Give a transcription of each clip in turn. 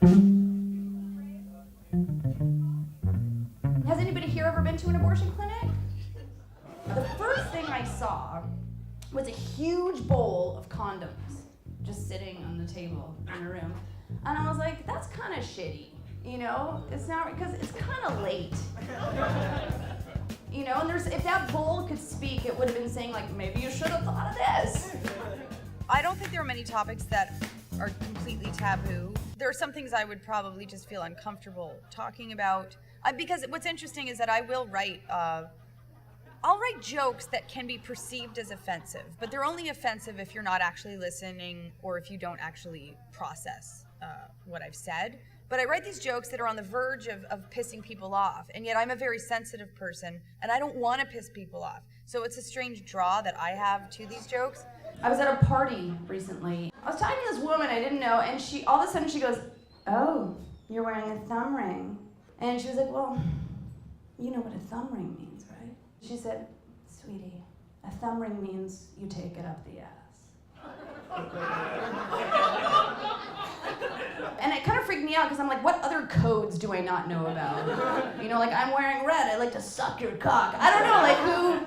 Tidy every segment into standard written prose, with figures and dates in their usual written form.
Has anybody here ever been to an abortion clinic? The first thing I saw was a huge bowl of condoms just sitting on the table in the room. And I was like, that's kind of shitty, you know? It's not, because it's kind of late. You know, and if that bowl could speak, it would have been saying like, maybe you should have thought of this. I don't think there are many topics that are completely taboo. There are some things I would probably just feel uncomfortable talking about. Because what's interesting is that I will write, I'll write jokes that can be perceived as offensive, but they're only offensive if you're not actually listening or if you don't actually process what I've said. But I write these jokes that are on the verge of pissing people off, and yet I'm a very sensitive person, and I don't want to piss people off. So it's a strange draw that I have to these jokes. I was at a party recently. I was talking to this woman I didn't know, and she all of a sudden she goes, "Oh, you're wearing a thumb ring." And she was like, "Well, you know what a thumb ring means, right?" She said, "Sweetie, a thumb ring means you take it up the ass." And it kind of freaked me out because I'm like, what other codes do I not know about? You know, like I'm wearing red, I like to suck your cock. I don't know, like who?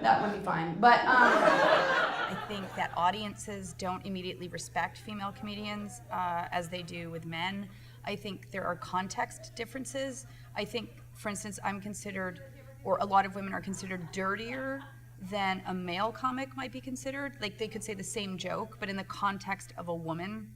That would be fine. But I think that audiences don't immediately respect female comedians as they do with men. I think there are context differences. I think, for instance, I'm considered, or a lot of women are considered dirtier than a male comic might be considered. Like they could say the same joke, but in the context of a woman,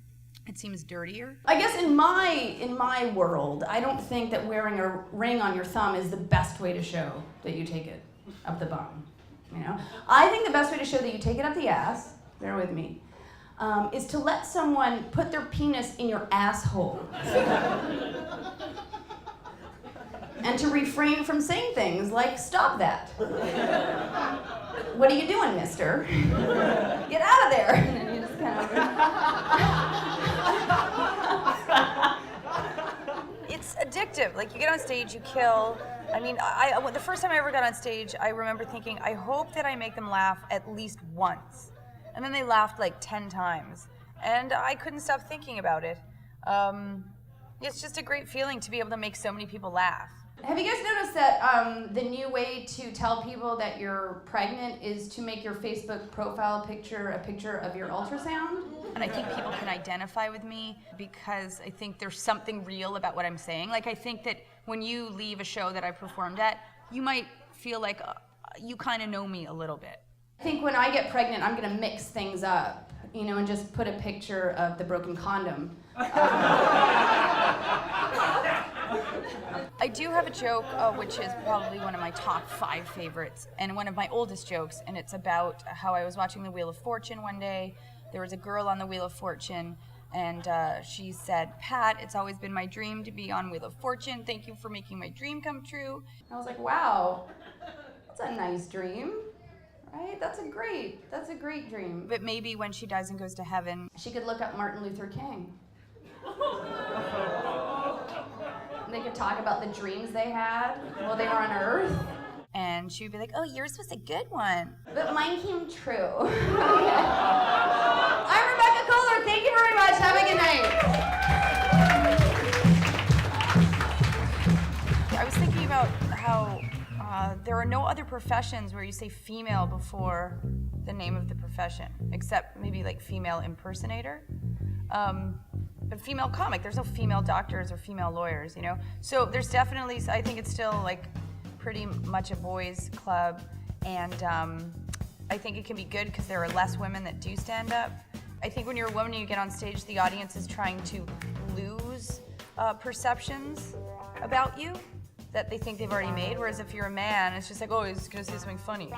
it seems dirtier. I guess in my world, I don't think that wearing a ring on your thumb is the best way to show that you take it up the bum. You know, I think the best way to show that you take it up the ass, bear with me, is to let someone put their penis in your asshole. And to refrain from saying things like, "Stop that. What are you doing, mister? Get out of there." And then you just kind of... It's addictive. Like you get on stage, you kill. I mean, the first time I ever got on stage, I remember thinking, I hope that I make them laugh at least once. And then they laughed like 10 times. And I couldn't stop thinking about it. It's just a great feeling to be able to make so many people laugh. Have you guys noticed that the new way to tell people that you're pregnant is to make your Facebook profile picture a picture of your ultrasound? And I think people can identify with me because I think there's something real about what I'm saying. Like I think that when you leave a show that I performed at, you might feel like you kind of know me a little bit. I think when I get pregnant, I'm gonna mix things up, you know, and just put a picture of the broken condom. I do have a joke, which is probably one of my top 5 favorites, and one of my oldest jokes, and it's about how I was watching the Wheel of Fortune one day. There was a girl on the Wheel of Fortune, and she said, "Pat, it's always been my dream to be on Wheel of Fortune. Thank you for making my dream come true." I was like, wow, that's a nice dream, right? That's a great dream. But maybe when she dies and goes to heaven, she could look up Martin Luther King. They could talk about the dreams they had while they were on Earth. And she would be like, "Oh, yours was a good one." But mine came true. Okay. I'm Rebecca Kohler. Thank you very much. Have a good night. I was thinking about how there are no other professions where you say female before the name of the profession, except maybe like female impersonator. But female comic, there's no female doctors or female lawyers, you know? So there's definitely, I think it's still like pretty much a boys' club, and I think it can be good because there are less women that do stand up. I think when you're a woman and you get on stage, the audience is trying to lose perceptions about you that they think they've already made, whereas if you're a man, it's just like, oh, he's gonna say something funny.